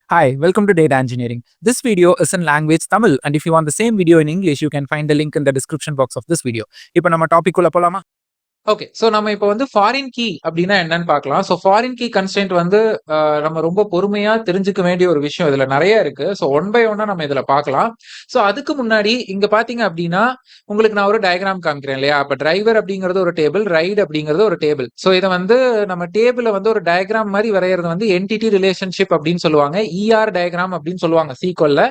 Hi, welcome to Data Engineering. This video is in language Tamil, and if you want the same video in English, you can find the link in the description box of this video. இப்போ நம்ம topic உள்ள போலாமா? Okay. So நம்ம இப்போ வந்து foreign key அப்படின்னா என்னன்னு பார்க்கலாம். ஸோ ஃபாரின் கீ கன்ஸ்ட்ரெயின்ட் வந்து நம்ம ரொம்ப பொறுமையா தெரிஞ்சுக்க வேண்டிய ஒரு விஷயம் இதுல நெறைய இருக்கு. ஸோ ஒன் பை ஒன்னா நம்ம இதுல பார்க்கலாம். ஸோ அதுக்கு முன்னாடி இங்க பார்த்தீங்க அப்படின்னா, உங்களுக்கு நான் ஒரு டயகிராம் காமிக்கிறேன் இல்லையா? அப்ப டிரைவர் அப்படிங்கிறது ஒரு டேபிள், ரைட் அப்படிங்கிறது ஒரு டேபிள். ஸோ இத வந்து நம்ம டேபிள வந்து ஒரு டயகிராம் மாரி வரையறது வந்து என்டிட்டி ரிலேஷன்ஷிப் அப்படின்னு சொல்லுவாங்க. ஈஆர் டயகிராம் அப்படின்னு சொல்லுவாங்க சீக்வல்ல.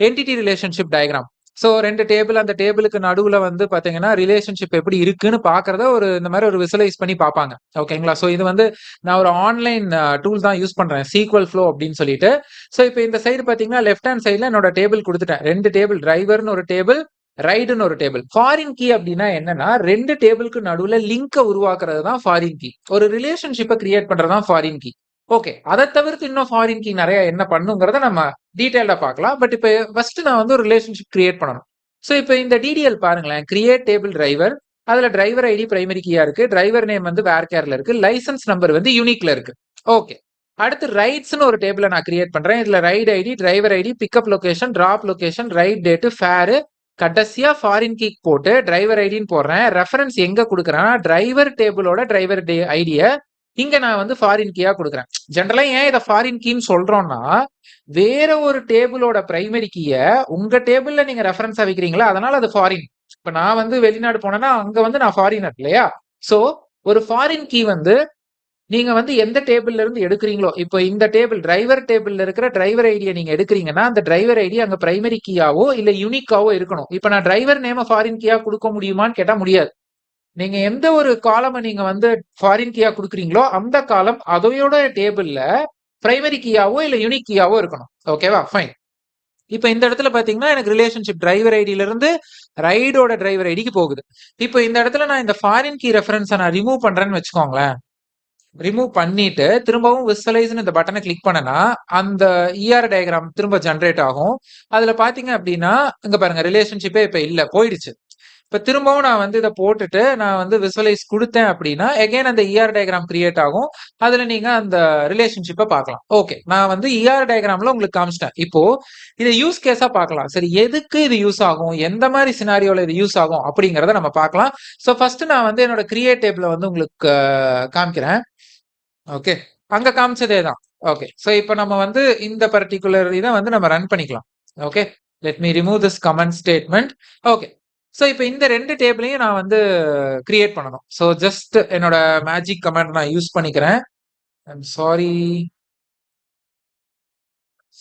Entity relationship diagram. So 2 table அந்த டேபிளுக்கு நடுவுல வந்து பாத்தீங்கன்னா, ரிலேஷன்ஷிப் எப்படி இருக்குன்னு பார்க்கறத இந்த மாரி ஒரு விசுவலைஸ் பண்ணி பார்ப்பாங்க. ஓகேங்களா? ஸோ இது வந்து நான் ஒரு ஆன்லைன் டூல் தான் யூஸ் பண்றேன். சீக்வல் ஃப்ளோ அப்படின்னு சொல்லிட்டு. ஸோ இப்ப இந்த சைடு பாத்தீங்கன்னா, லெஃப்ட் ஹேண்ட் சைடுல என்னோட டேபிள் குடுத்துட்டேன். 2 டேபிள் டிரைவர்ன்னு ஒரு டேபிள், ரைட்ன்னு ஒரு டேபிள். ஃபாரின் கீ அப்படின்னா என்னன்னா, 2 டேபிளுக்கு நடுவுல லிங்க உருவாக்குறது தான் ஃபாரின் கீ. ஒரு ரிலேஷன்ஷிப்ப கிரியேட் பண்றது தான் ஃபாரின் கீ. ஓகே. அத தவிர்த்து இன்னும் ஃபாரின் கீ நெறைய என்ன பண்ணுங்கிறத நம்ம டீடைல்டா பார்க்கலாம். பட் இப்ப ஃபர்ஸ்ட் நான் வந்து ஒரு ரிலேஷன்ஷிப் கிரியேட் பண்ணணும். சோ இப்ப இந்த டிடிஎல் பாருங்களேன். Create table driver. அதுல டிரைவர் ஐடி பிரைமரி கீயா இருக்கு. டிரைவர் நேம் வந்து வேர்கேர்ல இருக்கு. லைசென்ஸ் நம்பர் வந்து யூனிக்ல இருக்கு. ஓகே. அடுத்து ரைட்ஸ்னு ஒரு டேபிள நான் கிரியேட் பண்றேன். இதுல ride ID, driver ID, pickup location, drop location, ride date, fare, கடைசியா ஃபாரின் கீ போட்டு டிரைவர் ஐடின்னு போடுறேன். ரெஃபரன்ஸ் எங்க குடுக்குறேன்னா, டிரைவர் டேபிளோட டிரைவர் ஐடிய இங்க நான் வந்து ஃபாரின் கீயா குடுக்குறேன். ஜெனரலா ஏன் இத ஃபாரின் கீன்னு சொல்றோம்னா, வேற ஒரு டேபிளோட பிரைமரி கீய உங்க டேபிள்ல நீங்க ரெஃபரன்ஸா வைக்கிறீங்களா, அதனால அது ஃபாரின். இப்ப நான் வந்து வெளிநாடு போனேன்னா, அங்க வந்து நான் ஃபாரினர் இல்லையா? சோ ஒரு ஃபாரின் கீ வந்து நீங்க வந்து எந்த டேபிள்ல இருந்து எடுக்கிறீங்களோ, இப்போ இந்த டேபிள் டிரைவர் டேபிள்ல இருக்கிற டிரைவர் ஐடிய நீங்க எடுக்கிறீங்கன்னா, அந்த டிரைவர் ஐடி அங்க பிரைமரி கீயாவோ இல்ல யூனிக்காவோ இருக்கணும். இப்ப நான் டிரைவர் நேம ஃபாரின் கீயா குடுக்க முடியுமான்னு கேட்டா முடியாது. நீங்க எந்த ஒரு காலம நீங்க வந்து ஃபாரின் கீயா குடுக்குறீங்களோ, அந்த காலம் அதையோட டேபிள்ல பிரைமரி கீயாவோ இல்ல யூனிக் கீயாவோ இருக்கணும். ஓகேவா? ஃபைன். இப்ப இந்த இடத்துல பாத்தீங்கன்னா, எனக்கு ரிலேஷன்ஷிப் டிரைவர் ஐடில இருந்து ரைடோட டிரைவர் ஐடிக்கு போகுது. இப்ப இந்த இடத்துல நான் இந்த ஃபாரின் கீ ரெஃபரன்ஸ நான் ரிமூவ் பண்றேன்னு வச்சுக்கோங்களேன். ரிமூவ் பண்ணிட்டு திரும்பவும் விசுவலைஸ்ன்னு இந்த பட்டனை கிளிக் பண்ணனா, அந்த ஈஆர் டயகிராம் திரும்ப ஜெனரேட் ஆகும். அதுல பாத்தீங்க அப்படின்னா, இங்க பாருங்க ரிலேஷன்ஷிப்பே இப்ப இல்ல, போயிடுச்சு. இப்ப திரும்பவும் நான் வந்து இத போட்டுட்டு, நான் வந்து விசுவலைஸ் குடுத்தேன் அப்படின்னா, அகைன் அந்த ஈஆர் டயகிராம் கிரியேட் ஆகும். அதுல நீங்க அந்த ரிலேஷன்ஷிப்ப பார்க்கலாம். ஓகே. நான் வந்து ஈஆர் டயகிராம்ல உங்களுக்கு காமிச்சிட்டேன். இப்போ இத யூஸ் கேஸா பார்க்கலாம். சரி, எதுக்கு இது யூஸ் ஆகும்? எந்த மாரி சினாரியோல இது யூஸ் ஆகும்? அப்படிங்கிறத நம்ம பார்க்கலாம். சோ ஃபர்ஸ்ட் நான் வந்து என்னோட கிரியேட் டேபிள வந்து உங்களுக்கு காமிக்கிறேன். ஓகே. அங்க காமிச்சதே தான். ஓகே. சோ இப்ப நம்ம வந்து இந்த பர்ட்டிகுலர் இத வந்து நம்ம ரன் பண்ணிக்கலாம். Okay. Let me remove this comment statement. Okay. So இப்ப இந்த 2 டேபிளையும் நான் வந்து கிரியேட் பண்ணணும். சோ ஜஸ்ட் என்னோட மேஜிக் கமாண்ட் நான் யூஸ் பண்ணிக்கிறேன். I'm sorry.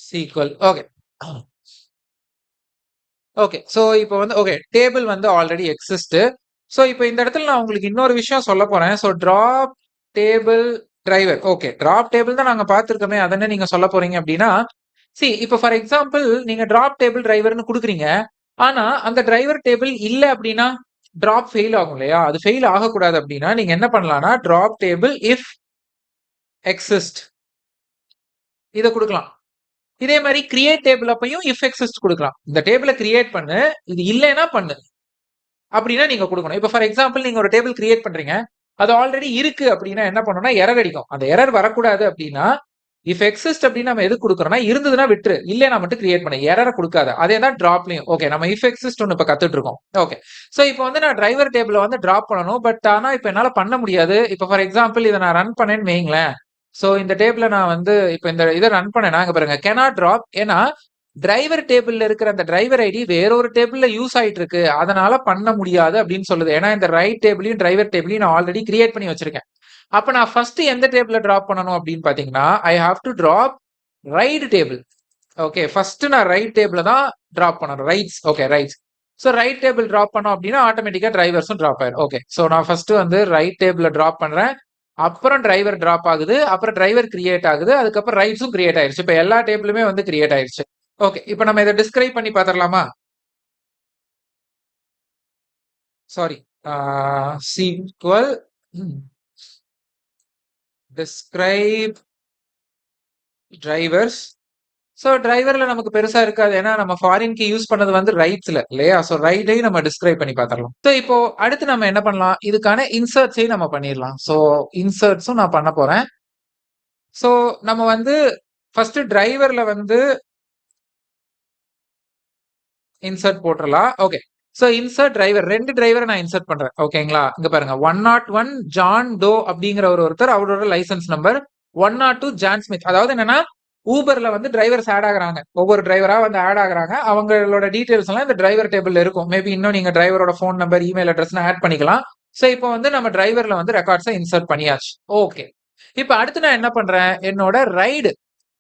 Sequel. Okay. Okay. So இப்ப வந்து ஓகே. டேபிள் வந்து ஆல்ரெடி எக்ஸிஸ்ட். சோ இப்ப இந்த இடத்துல நான் உங்களுக்கு இன்னொரு விஷயம் சொல்லப் போறேன். So drop table driver. Okay. Drop table தான் நாங்க பார்த்திருக்கோமே. அத என்ன நீங்க சொல்லப் போறீங்க அப்படின்னா, இப்ப ஃபார் எக்ஸாம்பிள் நீங்க டிராப் டேபிள் டிரைவர்ன்னு குடுக்குறீங்க. ஆனா அந்த டிரைவர் டேபிள் இல்ல அப்படின்னா, டிராப் ஃபெயில் ஆகும் இல்லையா? அது ஃபெயில் ஆகக்கூடாது அப்படின்னா, நீங்க என்ன பண்ணலாம்னா, டிராப் டேபிள் இஃப் எக்ஸிஸ்ட் இத குடுக்கலாம். இதே மாரி கிரியேட் டேபிள் அப்பயும் இஃப் எக்ஸிஸ்ட் குடுக்கலாம். இந்த டேபிள கிரியேட் பண்ணு. இது இல்லைன்னா பண்ணு. அப்படின்னா நீங்க குடுக்கணும். இப்ப ஃபார் எக்ஸாம்பிள் நீங்க ஒரு டேபிள் கிரியேட் பண்றீங்க. அது ஆல்ரெடி இருக்கு அப்படின்னா என்ன பண்ணும்னா, எரர் அடிக்கும். அந்த எரர் வரக்கூடாது அப்படின்னா, இஃப் எக்ஸிஸ்ட் அப்படின்னு நம்ம எதுக்கு குடுக்குறோம்னா, இருந்ததுன்னா விட்டுரு. இல்லைன்னா மட்டும் கிரியேட் பண்ணு. எரர குடுக்காத. அதே தான் டிராப்லயும். ஓகே. நம்ம இஃப் எக்ஸிஸ்ட் ஒண்ணு இப்ப கத்துட்டு இருக்கோம். ஓகே. சோ இப்ப வந்து நான் டிரைவர் டேபிள வந்து டிராப் பண்ணணும். பட் ஆனா இப்ப என்னால பண்ண முடியாது. இப்ப ஃபார் எக்ஸாம்பிள் இத நான் ரன் பண்ணேன்னு வையுங்களேன். சோ இந்த டேபிள நான் வந்து இப்ப இந்த இத ரன் பண்ணேன்னா, இங்க பாருங்க கேனாட் டிராப். ஏன்னா டிரைவர் டேபிள்ல இருக்கிற அந்த டிரைவர் ஐடி வேற ஒரு டேபிள்ல யூஸ் ஆயிட்டு இருக்கு. அதனால பண்ண முடியாது அப்படின்னு சொல்லுது. ஏன்னா இந்த ரைட் டேபிளையும் டிரைவர் டேபிளையும் நான் ஆல்ரெடி கிரியேட் பண்ணி வச்சிருக்கேன். அப்ப நான் ஃபர்ஸ்ட் எந்த டேபிள்ல டிராப் பண்ணணும் அப்படின்னு பாத்தீங்கன்னா, I have to drop ride table. Okay. First நான் ரைட் டேபிள தான் டிராப் பண்ணணும். Rides. Okay. Rides. So ride table drop பண்ணோம் அப்படின்னா ஆட்டோமேட்டிக்கா டிரைவர்ஸும் டிராப் ஆயிடும். ஓகே. சோ நான் ஃபர்ஸ்ட் வந்து ரைட் டேபிள டிராப் பண்றேன். அப்புறம் டிரைவர் டிராப் ஆகுது. அப்புறம் டிரைவர் கிரியேட் ஆகுது. அதுக்கப்புறம் ரைட்ஸும் கிரியேட் ஆயிருச்சு. இப்ப எல்லா டேபிளுமே வந்து கிரியேட் ஆயிருச்சு. ஓகே. இப்ப நம்ம இத டிஸ்கிரைப் பண்ணி பாத்துரலாமா? Sorry. SQL describe drivers. So டிரைவர்ல நமக்கு பெருசா இருக்காது. ஏன்னா நம்ம ஃபாரின் கீ யூஸ் பண்ணது வந்து ரைட்ஸ்ல இல்லையா? சோ ரைட்டையும் நம்ம டிஸ்கிரைப் பண்ணி பாத்துரலாம். சோ இப்போ அடுத்து நம்ம என்ன பண்ணலாம்? இதுக்கான இன்சர்ட்ஸையும் நம்ம பண்ணிரலாம். சோ இன்சர்ட்ஸும் நான் பண்ண போறேன். சோ நம்ம வந்து ஃபர்ஸ்ட் டிரைவர்ல வந்து இன்சர்ட் போட்டுறலாம். ஓகே. சோ இன்சர்ட் டிரைவர் 2 டிரைவரை நான் இன்சர்ட் பண்றேன். ஓகேங்களா? இங்க பாருங்க 101 ஜான் டோ அப்படிங்கிற ஒருத்தர் அவரோட லைசென்ஸ் நம்பர் 102 ஜான் ஸ்மித். அதாவது என்னன்னா ஊபர்ல வந்து டிரைவர்ஸ் ஆட் ஆகுறாங்க. ஒவ்வொரு டிரைவரா வந்து ஆட் ஆகுறாங்க. அவங்களோட டீடைல்ஸ் எல்லாம் இந்த டிரைவர் டேபிள்ல இருக்கும். மேபி இன்னும் நீங்க டிரைவரோட phone number, email address add பண்ணிக்கலாம். சோ இப்போ வந்து நம்ம டிரைவர்ல வந்து ரெக்கார்ட்ஸை இன்சர்ட் பண்ணியாச்சு. ஓகே. இப்போ அடுத்து நான் என்ன பண்றேன்? என்னோட ரைடு.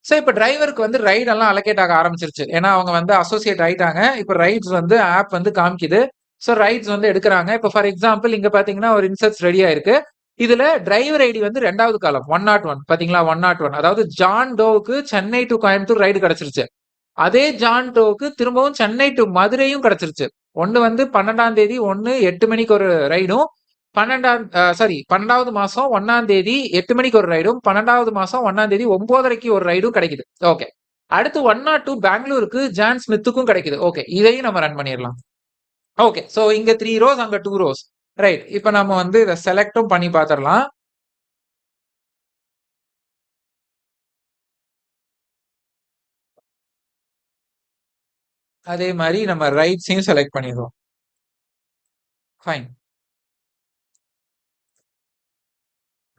சோ இப்ப டிரைவருக்கு வந்து ரைட் எல்லாம் அலோகேட் ஆக ஆரம்பிச்சிருச்சு. ஏன்னா அவங்க வந்து அசோசியேட் ஆயிட்டாங்க. இப்ப ரைட்ஸ் வந்து ஆப் வந்து காமிக்குது. சோ ரைட்ஸ் வந்து எடுக்குறாங்க. இப்ப ஃபார் எக்ஸாம்பிள் இங்க பாத்தீங்கன்னா ஒரு இன்சர்ட்ஸ் ரெடியா இருக்கு. இதுல டிரைவர் ஐடி வந்து 2வது காலம் 101 பாத்தீங்களா 101. அதாவது ஜான் டோவுக்கு சென்னை டு கோயம்புத்தூர் ரைடு கிடைச்சிருச்சு. அதே ஜான் டோவுக்கு திரும்பவும் சென்னை டு மதுரையும் கிடைச்சிருச்சு. ஒண்ணு வந்து 12ஆம் தேதி 8 மணிக்கு ஒரு ரைடும் 12வது மாசம் 1ஆம் தேதி 8 மணிக்கு ஒரு ரைடும் 12வது மாசம் 1ஆம் தேதி 9:30க்கு ஒரு ரைடும் கிடைக்குது. ஓகே. அடுத்து 102 பெங்களூருக்கு ஜான் ஸ்மித்துக்கும் கிடைக்குது. ஓகே. இதையும் நம்ம ரன் பண்ணிடலாம். ஓகே. சோ இங்க 3 ரோஸ் அங்க 2 ரோஸ். ரைட். இப்ப நம்ம வந்து இதை செலக்டும் பண்ணி பாத்திரலாம். அதே மாதிரி நம்ம ரைட்ஸையும் செலக்ட் பண்ணிடுவோம். ஃபைன்.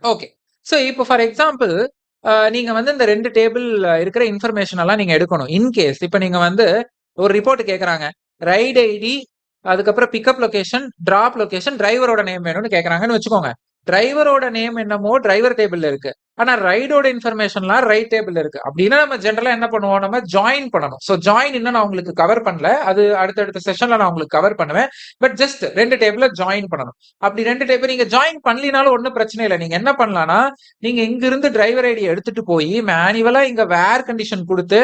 ஓகே. சோ இப்போ ஃபார் எக்ஸாம்பிள் நீங்க வந்து இந்த 2 டேபிள் இருக்கிற இன்ஃபர்மேஷன் எல்லாம் நீங்க எடுக்கணும். இன்கேஸ் இப்ப நீங்க வந்து ஒரு ரிப்போர்ட் கேக்குறாங்க. ரைட் ஐடி, அதுக்கப்புறம் பிக்கப் லொகேஷன், டிராப் லொகேஷன், டிரைவரோட நேம் வேணும்னு கேக்குறாங்கன்னு வச்சுக்கோங்க. டிரைவரோட நேம் என்னமோ டிரைவர் டேபிள்ல இருக்கு. ஆனா ரைடோட இன்ஃபர்மேஷன்லாம் ரைட் டேபிள்ல இருக்கு. அப்படின்னா நம்ம ஜெனரலா என்ன பண்ணுவோம்? நம்ம ஜாயின் பண்ணணும். சோ ஜாயின் இன்னும் நான் உங்களுக்கு கவர் பண்ணல. அது அடுத்தடுத்த செஷன்ல நான் உங்களுக்கு கவர் பண்ணுவேன். பட் ஜஸ்ட் 2 டேபிள ஜாயின் பண்ணணும். அப்படி 2 டேபிள் நீங்க ஜாயின் பண்ணலினாலும் ஒன்றும் பிரச்சனை இல்லை. நீங்க என்ன பண்ணலாம்னா நீங்க இங்க இருந்து டிரைவர் ஐடி எடுத்துட்டு போய் மேனுவலா இங்க வேர் கண்டிஷன் கொடுத்து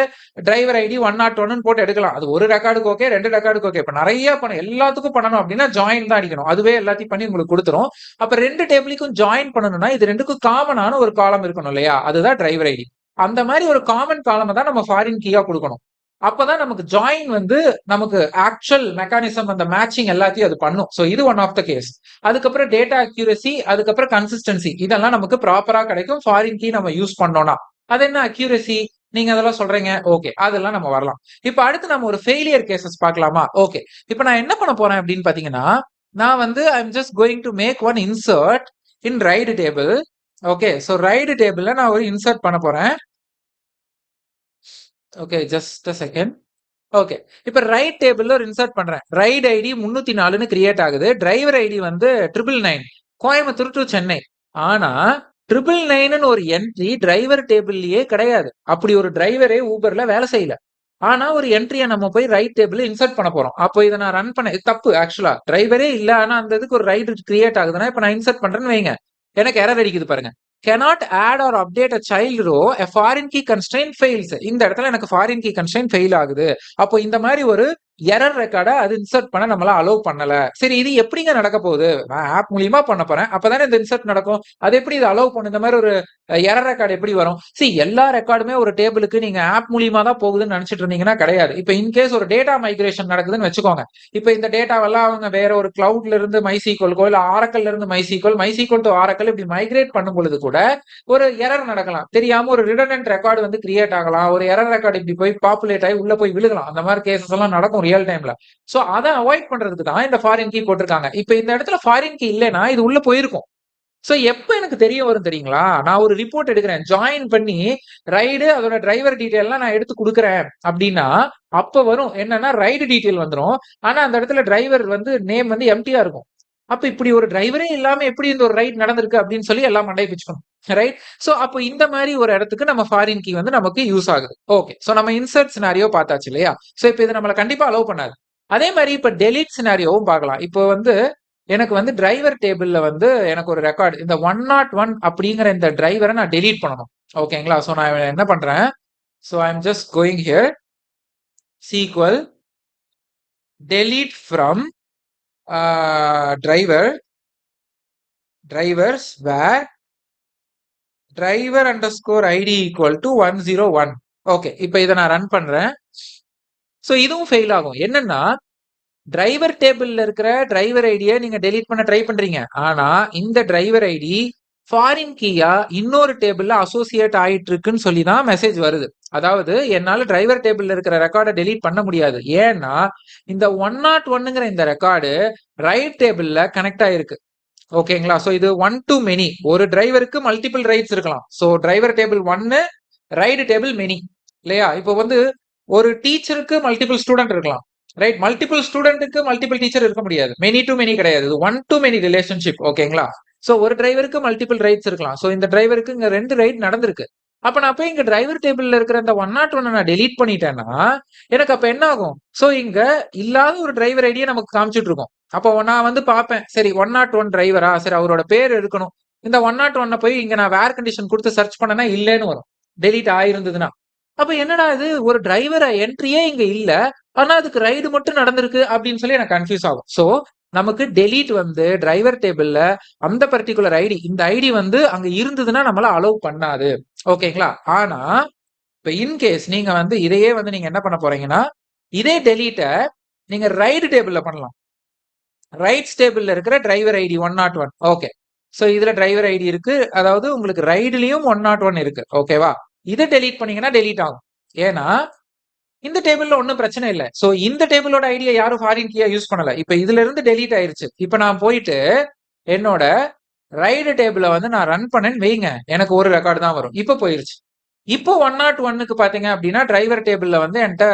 டிரைவர் ஐடி 101 போட்டு எடுக்கலாம். அது ஒரு ரெக்கார்டுக்கு ஓகே, 2 ரெக்கார்டுக்கு ஓகே. இப்ப நிறைய எல்லாத்துக்கும் பண்ணணும் அப்படின்னா ஜாயின் தான் அடிக்கணும். அதுவே எல்லாத்தையும் பண்ணி உங்களுக்கு கொடுத்துரும். அப்ப 2 டேபிளுக்கும் ஜாயின் பண்ணணும்னா இது 2க்கும் காமனான ஒரு காலம் இருக்கணும் இல்லையா? அதுதான் டிரைவர் ஐடி. அந்த மாதிரி ஒரு காமன் காலம் தான் நம்ம ஃபாரின் கீயா கொடுக்கணும். அப்பதான் நமக்கு ஜாயின் வந்து நமக்கு ஆக்சுவல் மெக்கானிசம் அந்த மேட்சிங் எல்லாத்தையும் அது பண்ணும். சோ இது ஒன் ஆஃப் த கேஸ். அதுக்கப்புறம் டேட்டா அக்யூரசி, அதுக்கப்புறம் கன்சிஸ்டன்சி இதெல்லாம் நமக்கு ப்ராப்பரா கிடைக்கும் ஃபாரின் கீ நம்ம யூஸ் பண்ணோம்னா. அது என்ன அக்யூரசி? நீங்க அதெல்லாம் சொல்றீங்க. ஓகே. அதெல்லாம் நம்ம வரலாம். இப்ப அடுத்து நம்ம ஒரு ஃபெயிலியர் கேசஸ் பார்க்கலாமா? ஓகே. இப்ப நான் என்ன பண்ண போறேன் அப்படின்னு பாத்தீங்கன்னா, நான் வந்து I'm just going to make one insert in ride table. Okay. So ride டேபிள்ல நான் ஒரு இன்சர்ட் பண்ண போறேன். Okay. Just a second. Okay. இப்ப ரைட் டேபிள்ல ஒரு இன்சர்ட் பண்றேன். ரைட் ஐடி 304ன்னு கிரியேட் ஆகுது. டிரைவர் ஐடி வந்து 999 கோயம்புத்தூர் டு சென்னை. ஆனா 999ன்னு ஒரு என்ட்ரி டிரைவர் டேபிள்லயே கிடையாது. அப்படி ஒரு டிரைவரே ஊபர்ல வேலை செய்யல. ஆனா ஒரு என்ட்ரியை நம்ம போய் ரைட் டேபிள் இன்சர்ட் பண்ண போறோம். அப்போ இதை நான் ரன் பண்ண தப்பு ஆக்சுவலா. டிரைவரே இல்ல. ஆனா அந்த இதுக்கு ஒரு ரைட் கிரியேட் ஆகுதுன்னா இப்ப நான் இன்சர்ட் பண்றேன்னு வைங்க. எனக்கு எரர் அடிக்குது பாருங்க. cannot add or update a child row, a foreign key constraint fails. இந்த இடத்துல எனக்கு foreign key constraint fail ஆகுது. அப்போ இந்த மாதிரி ஒரு எரர் ரெக்கார்டை அது இன்சர்ட் பண்ண நம்மள அலோவ் பண்ணல. சரி இது எப்படிங்க நடக்க போகுது? நான் ஆப் மூலியமா பண்ண போறேன். அப்பதானே இந்த இன்சர்ட் நடக்கும். அது எப்படி இது அலோவ் பண்ணும்? இந்த மாதிரி ஒரு எரர் ரெக்கார்டு எப்படி வரும்? எல்லா ரெக்கார்டுமே ஒரு டேபிளுக்கு நீங்க ஆப் மூலியமா தான் போகுதுன்னு நினைச்சிட்டு இருந்தீங்கன்னா கிடையாது. இப்ப இன்கேஸ் ஒரு டேட்டா மைக்ரேஷன் நடக்குதுன்னு வச்சுக்கோங்க. இப்ப இந்த டேட்டாவெல்லாம் அவங்க வேற ஒரு கிளவுட்ல இருந்து மைசீக்வல்கோ இல்ல ஆரக்கல்ல இருந்து மைசீக்வல் டு ஆரக்கல் இப்படி மைக்ரேட் பண்ணும் பொழுது கூட ஒரு எரர் நடக்கலாம். தெரியாம ஒரு ரிடண்டன்ட் ரெக்கார்டு வந்து கிரியேட் ஆகலாம். ஒரு எரர் ரெக்கார்டு இப்படி போய் பாப்புலேட் ஆகி உள்ள போய் விழுகலாம். அந்த மாதிரி கேசஸ் எல்லாம் நடக்கும் ரியல் டைம்ல. சோ அதை அவாய்ட் பண்றதுக்கு தான் இந்த ஃபாரின் கீ போட்டிருக்காங்க. இப்ப இந்த இடத்துல ஃபாரின் கீ இல்லைன்னா இது உள்ள போயிருக்கும். சோ எப்ப எனக்கு தெரிய வரும் தெரியுங்களா? நான் ஒரு ரிப்போர்ட் எடுக்கிறேன். ஜாயின் பண்ணி ரைடு அதோட டிரைவர் டீடைல்லாம் நான் எடுத்து கொடுக்குறேன் அப்படின்னா அப்ப வரும் என்னன்னா ரைடு டீடைல் வந்துரும். ஆனா அந்த இடத்துல டிரைவர் வந்து நேம் வந்து எம்டியா இருக்கும். அப்ப இப்படி ஒரு டிரைவரே இல்லாம எப்படி இந்த ஒரு ரைட் நடந்திருக்கு அப்படின்னு சொல்லி எல்லாம் மண்டை பிச்சுக்கணும். ரைட். சோ அப்போ இந்த மாதிரி ஒரு இடத்துக்கு நம்ம ஃபாரின் கீ வந்து நமக்கு யூஸ் ஆகுது. ஓகே. சோ நம்ம இன்சர்ட் சினாரியோ பார்த்தாச்சு இல்லையா? சோ இப்போ இது நம்மள கண்டிப்பா அலோவ் பண்ணாது. அதே மாதிரி இப்ப டெலீட் சினாரியோவும் பார்க்கலாம். இப்போ வந்து எனக்கு வந்து டிரைவர் டேபிள்ல வந்து எனக்கு ஒரு ரெக்கார்டு இந்த 101 அப்படிங்கிற இந்த டிரைவரை நான் டெலீட் பண்ணணும். ஓகேங்களா? சோ நான் என்ன பண்றேன்? So I am just going here sequel delete from drivers where driver underscore id equal to 101. Okay. இப்ப இதை நான் ரன் பண்றேன். சோ இதுவும் ஃபெயில் ஆகும். என்னன்னா டிரைவர் டேபிள்ல இருக்கிற டிரைவர் ஐடியை நீங்க டெலீட் பண்ண ட்ரை பண்றீங்க. ஆனா இந்த டிரைவர் ஐடி ஃபாரின் கீயா இன்னொரு டேபிள்ல அசோசியேட் ஆயிட்டு இருக்குன்னு சொல்லி தான் மெசேஜ் வருது. அதாவது என்னால டிரைவர் டேபிள்ல இருக்கிற ரெக்கார்டை டெலீட் பண்ண முடியாது. ஏன்னா இந்த 101ங்கிற இந்த ரெக்கார்டு ரைட் டேபிள்ல கனெக்ட் ஆயிருக்கு. ஓகேங்களா? சோ இது ஒன் டு மெனி. ஒரு டிரைவருக்கு மல்டிபிள் ரைட்ஸ் இருக்கலாம். So driver table 1, ride table many. இல்லையா? இப்போ வந்து ஒரு டீச்சருக்கு மல்டிபிள் ஸ்டூடெண்ட் இருக்கலாம். ரைட்? மல்டிபிள் ஸ்டூடெண்ட்டுக்கு மல்டிபிள் டீச்சர் இருக்க முடியாது. மெனி டு மெனி கிடையாது. இது ஒன் டு மெனி ரிலேஷன்ஷிப். ஓகேங்களா? சோ ஒரு டிரைவருக்கு மல்டிபிள் ரைட்ஸ் இருக்கலாம். சோ இந்த டிரைவருக்கு இங்க 2 ரைட் நடந்திருக்கு. அப்ப நான் போய் இங்க டிரைவர் டேபிள்ல இருக்கிற அந்த 101 நான் டெலீட் பண்ணிட்டேன்னா எனக்கு அப்ப என்ன ஆகும்? சோ இங்க இல்லாத ஒரு டிரைவர் ஐடியை நமக்கு காமிச்சிட்டு இருக்கும். அப்போ நான் வந்து பார்ப்பேன். சரி 101 டிரைவரா? சரி அவரோட பேர் இருக்கணும். இந்த 101 போய் இங்க நான் வேர் கண்டிஷன் கொடுத்து சர்ச் பண்ணனா இல்லைன்னு வரும். டெலீட் ஆயிருந்ததுன்னா. அப்ப என்னடா இது ஒரு டிரைவர் என்ட்ரியே இங்க இல்ல. ஆனா அதுக்கு ரைடு மட்டும் நடந்திருக்கு அப்படின்னு சொல்லி எனக்கு கன்ஃபியூஸ் ஆகும். சோ நமக்கு டெலீட் வந்து டிரைவர் டேபிள்ல அந்த பர்டிகுலர் ஐடி, இந்த ஐடி வந்து அங்க இருந்ததுன்னா நம்மள அலோவ் பண்ணாது. ஓகேங்களா? ஆனா இப்ப இன்கேஸ் நீங்க வந்து இதையே வந்து நீங்க என்ன பண்ண போறீங்கன்னா, இதே டெலீட்ட நீங்க ரைடு டேபிள்ல பண்ணலாம். ரைட்ஸ் டேபிள்ல இருக்கிற டிரைவர் ஐடி 101. ஓகே. சோ இதுல டிரைவர் ஐடி இருக்கு. அதாவது உங்களுக்கு ரைடுலயும் 101 இருக்கு. ஓகேவா? இதை டெலீட் பண்ணீங்கன்னா டெலீட் ஆகும். ஏன்னா இந்த டேபிள்ல ஒன்றும் பிரச்சனை இல்லை. சோ இந்த டேபிளோட ஐடியா யாரும் ஃபாரின் கீயா யூஸ் பண்ணல. இப்ப இதுல இருந்து டெலீட் ஆயிருச்சு. இப்ப நான் போயிட்டு என்னோட ரைடு டேபிள வந்து நான் ரன் பண்ணேன்னு வைங்க, எனக்கு ஒரு ரெக்கார்டு தான் வரும். இப்ப போயிருச்சு. இப்போ 101க்கு பாத்தீங்க அப்படின்னா டிரைவர் டேபிள்ல வந்து என்கிட்ட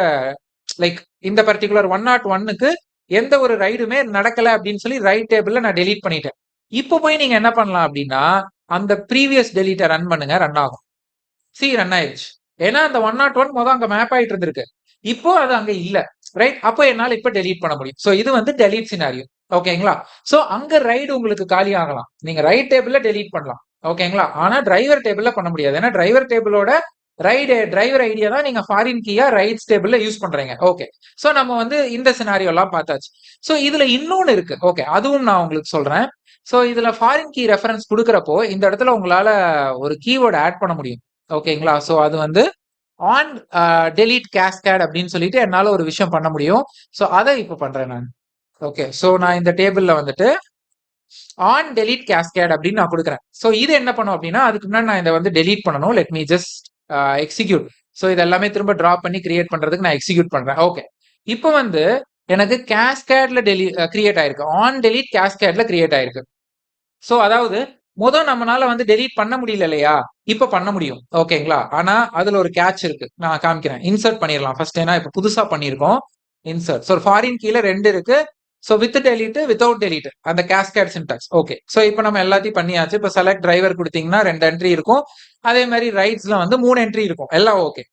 லைக் இந்த பர்டிகுலர் 101க்கு எந்த ஒரு ரைடுமே நடக்கல அப்படின்னு சொல்லி ரைட் டேபிள்ல நான் டெலீட் பண்ணிட்டேன். இப்போ போய் நீங்க என்ன பண்ணலாம் அப்படின்னா அந்த ப்ரீவியஸ் டெலீட்டை ரன் பண்ணுங்க, ரன் ஆகும். ரன் ஆயிடுச்சு. ஏன்னா அந்த 101 முதல் அங்க மேப் ஆயிட்டு இருந்திருக்கு. இப்போ அது அங்க இல்ல. ரைட்? அப்போ என்னால இப்ப டெலீட் பண்ண முடியும். சோ இது வந்து டெலீட் சினாரியோ. ஓகேங்களா? சோ அங்க ரைடு உங்களுக்கு காலி ஆகலாம். நீங்க ரைட் டேபிள்ல டெலீட் பண்ணலாம். ஓகேங்களா? ஆனா டிரைவர் டேபிள்ல பண்ண முடியாது. ஏன்னா டிரைவர் டேபிளோட டிரைவர் ஐடியா தான் நீங்க ஃபாரின் கீயா ரைட்ஸ் டேபிள்ல யூஸ் பண்றீங்க. ஓகே. சோ நம்ம வந்து இந்த சினாரியோ எல்லாம் பார்த்தாச்சு. சோ இதுல இன்னொன்னு இருக்கு. ஓகே. அதுவும் நான் உங்களுக்கு சொல்றேன். சோ இதுல ஃபாரின் கீ ரெஃபரன்ஸ் கொடுக்கறப்போ இந்த இடத்துல உங்களால ஒரு கீவேர்ட் ஆட் பண்ண முடியும். ஓகேங்களா? சோ அது வந்து ஆன் டெலீட் கேஸ்கேட் அப்படின்னு சொல்லிட்டு என்னால ஒரு விஷயம் பண்ண முடியும். சோ அதை இப்ப பண்றேன் நான். ஓகே. சோ நான் இந்த டேபிள்ல வந்துட்டு ஆன் டெலீட் கேஸ்கேட் அப்படின்னு நான் கொடுக்குறேன். சோ இது என்ன பண்ணும் அப்படின்னா அதுக்கு முன்னாடி நான் இதை வந்து டெலீட் பண்ணணும். Let me just execute. So இது எல்லாமே திரும்ப டிராப் பண்ணி கிரியேட் பண்றதுக்கு நான் எக்ஸிக்யூட் பண்றேன். ஓகே. இப்போ வந்து எனக்கு கேஸ்கேட்ல கிரியேட் ஆயிருக்கு. ஆன் டெலீட் கேஸ்கேட்ல கிரியேட் ஆயிருக்கு. சோ அதாவது நம்மனால வந்து டெலீட் பண்ண முடியல இல்லையா? இப்ப பண்ண முடியும். ஓகேங்களா? ஆனா அதுல ஒரு கேட்ச் இருக்கு. நான் காமிக்கிறேன். இன்சர்ட் பண்ணிடலாம் ஃபர்ஸ்ட். ஏன்னா இப்ப புதுசா பண்ணிருக்கோம். இன்சர்ட். சோ ஃபாரின் கீழ 2 இருக்கு. So with delete, without delete. அந்த கேஸ்கேட் சின்டாக்ஸ். ஓகே. சோ இப்போ நம்ம எல்லாத்தையும் பண்ணியாச்சு. இப்ப செலக்ட் டிரைவர் கொடுத்தீங்கன்னா 2 என்ட்ரி இருக்கும். அதே மாதிரி ரைட்ஸ்ல வந்து 3 என்ட்ரி இருக்கும். எல்லாம் ஓகே.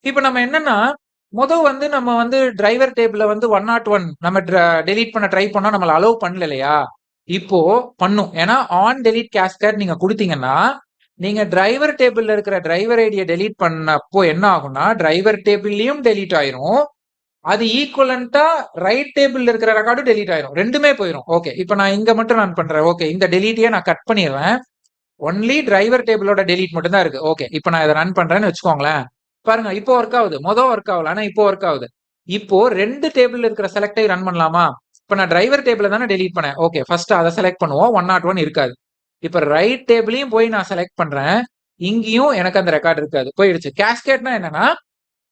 இப்போ நம்ம என்னன்னா வந்து நம்ம வந்து டிரைவர் டேபிள்ல வந்து 101 நம்ம டெலீட் பண்ண ட்ரை பண்ணா நம்மள அலோவ் பண்ணல இல்லையா? இப்போ பண்ணும். ஏன்னா ஆன் டெலீட் கேஸ்கேட் நீங்க கொடுத்தீங்கன்னா நீங்க டிரைவர் டேபிள்ல இருக்கிற டிரைவர் ஐடியை டெலீட் பண்ணப்போ என்ன ஆகும்னா டிரைவர் டேபிள்லயும் டெலீட் ஆயிரும். அது ஈக்குவலண்டா ரைட் டேபிள்ல இருக்கிற ரெக்கார்டும் டெலீட் ஆயிரும். ரெண்டுமே போயிடும். ஓகே. இப்போ நான் இங்க மட்டும் ரன் பண்றேன். ஓகே. இந்த டெலீட்டையே நான் கட் பண்ணிடுறேன். ஒன்லி டிரைவர் டேபிளோட டெலீட் மட்டும் தான் இருக்கு. ஓகே. இப்போ நான் இதை ரன் பண்றேன்னு வச்சுக்கோங்களேன். பாருங்க இப்போ ஒர்க் ஆகுது. ஒர்க் ஆகல. ஆனா இப்போ ஒர்க் ஆகுது. இப்போ 2 டேபிள்ல இருக்கிற செலக்டை ரன் பண்ணலாமா? இப்ப நான் டிரைவர் டேபிள தானே டெலீட் பண்ணேன். ஓகே. ஃபர்ஸ்ட் அதை செலக்ட் பண்ணுவோம். 101 இருக்காது. இப்ப ரைட் டேபிளையும் போய் நான் செலக்ட் பண்றேன். இங்கேயும் எனக்கு அந்த ரெக்கார்ட் இருக்காது. போயிடுச்சு. கேஸ்கேட்னா என்னன்னா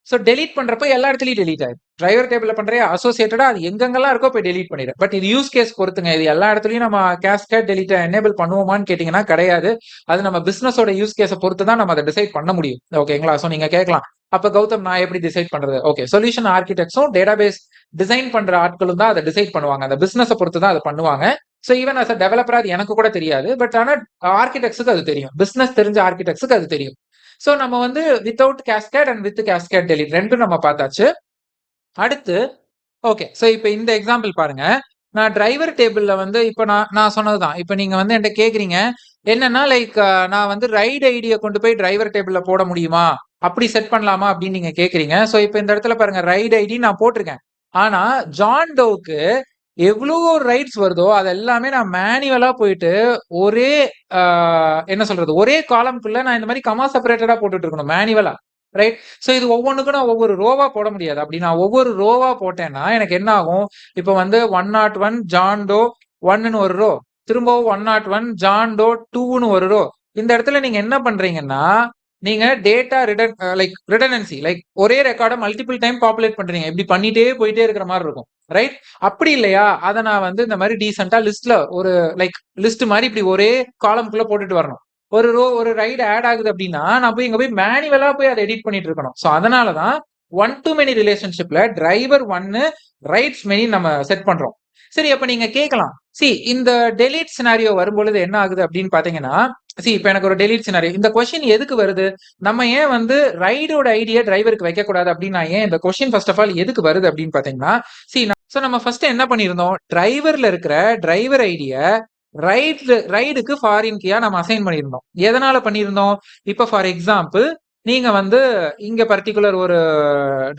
சோ டெலீட் பண்றப்ப எல்லா இடத்துலயும் டெலீட் ஆயிடும். டிரைவர் டேபிள்ல பண்றே அசோசியேட்டடா அது எங்கெங்கெல்லாம் இருக்கோ போய் டெலீட் பண்ணிடு. பட் இது யூஸ் கேஸ் பொறுத்துங்க. இது எல்லா இடத்துலயும் நம்ம கேஸ்கேட் டெலீட் எனேபிள் பண்ணுவோமான்னு கேட்டீங்கன்னா கிடையாது. அது நம்ம பிசினஸோட யூஸ் கேஸை பொறுத்து தான் நம்ம அதை டிசைட் பண்ண முடியும். ஓகேங்களா? சோ நீங்க கேட்கலாம், அப்ப கௌதம் நான் எப்படி டிசைட் பண்றது? ஓகே. சொல்யூஷன் ஆர்கிடெக்ட்ஸும் டேட்டாபேஸ் டிசைன் பண்ற ஆட்களும் தான் அதை டிசைட் பண்ணுவாங்க. அந்த பிசினஸை பொறுத்து தான் அதை பண்ணுவாங்க. சோ ஈவன் அஸ் அ டெவலப்பரா அது எனக்கு கூட தெரியாது. பட் ஆனா ஆர்கிடெக்ட்ஸுக்கு அது தெரியும். பிசினஸ் தெரிஞ்ச ஆர்கிடெக்ட்ஸுக்கு அது தெரியும். சோ நம்ம வந்து without cascade and with cascade delete ரெண்டும் நம்ம பார்த்தாச்சு. அடுத்து ஓகே. சோ இப்போ இந்த எக்ஸாம்பிள் பாருங்க. நான் டிரைவர் டேபிள்ல வந்து இப்போ நான் சொன்னதுதான். இப்போ நீங்க வந்து என்கிட்ட கேக்குறீங்க என்னன்னா லைக் நான் வந்து ரைட் ஐடியை கொண்டு போய் டிரைவர் டேபிள்ல போட முடியுமா, அப்படி செட் பண்ணலாமா அப்படின்னு நீங்க கேக்குறீங்க. சோ இப்போ இந்த இடத்துல பாருங்க ரைட் ஐடி நான் போட்டிருக்கேன். ஆனா ஜான் டோவுக்கு எவ்வளவு ரைட்ஸ் வருதோ அது எல்லாமே நான் மேனுவலா போயிட்டு ஒரே என்ன சொல்றது ஒரே காலம்குள்ள நான் இந்த மாதிரி கமா செப்பரேட்டடா போட்டுட்டு இருக்கணும் மேனுவலா. ரைட்? சோ இது ஒவ்வொன்றுக்கும் நான் ஒவ்வொரு ரோவா போட முடியாது. அப்படி நான் ஒவ்வொரு ரோவா போட்டேன்னா எனக்கு என்ன ஆகும்? இப்போ வந்து 101 ஜான் டோ 1ன்னு ஒரு ரோ, திரும்பவும் 101 ஜான் டோ 2ன்னு ஒரு ரோ, இந்த இடத்துல நீங்க என்ன பண்றீங்கன்னா, நீங்க டேட்டா ரிடண்டன்சி ஒரே ரெக்கார்ட மல்டிபிள் டைம் பாப்புலேட் பண்றீங்க. இப்படி பண்ணிட்டே போயிட்டே இருக்கிற மாரி இருக்கும். ரைட்? அப்படி இல்லையா? அத நான் வந்து இந்த மாரி டீசென்ட்டா லிஸ்ட்ல ஒரு லிஸ்ட் மாரி இப்படி ஒரே காலம்க்குள்ள போட்டுட்டு வரணும். ஒரு ரைடு ஆட் ஆகுது அப்படின்னா, நான் போய் இங்க போய் மேனுவலா போய் அத எடிட் பண்ணிட்டு இருக்கணும். சோ அதனால தான் ஒன் டு மெனி ரிலேஷன்ஷிப்ல டிரைவர் 1 ரைட்ஸ் மெனி நம்ம செட் பண்றோம். சரி, அப்ப நீங்க கேட்கலாம். இந்த டெலீட் சினாரியோ வரும்பொழுது என்ன ஆகுது அப்படின்னு பாத்தீங்கன்னா, இப்ப எனக்கு ஒரு டெலீட் சினாரியோ. இந்த கொஸ்டின் எதுக்கு வருது? நம்ம ஏன் வந்து ரைடோட ஐடியா டிரைவருக்கு வைக்க கூடாது அப்படின்னு நான் ஏன் இந்த கொஸ்டின் ஃபர்ஸ்ட் ஆஃப் ஆல் எதுக்கு வருது அப்படின்னு பாத்தீங்கன்னா, நம்ம ஃபர்ஸ்ட் என்ன பண்ணியிருந்தோம்? டிரைவர்ல இருக்கிற டிரைவர் ஐடிய ரைடுக்கு ஃபாரின் கீயா நம்ம அசைன் பண்ணியிருந்தோம். எதனால பண்ணியிருந்தோம்? இப்ப ஃபார் எக்ஸாம்பிள் நீங்க வந்து இங்க பர்டிகுலர் ஒரு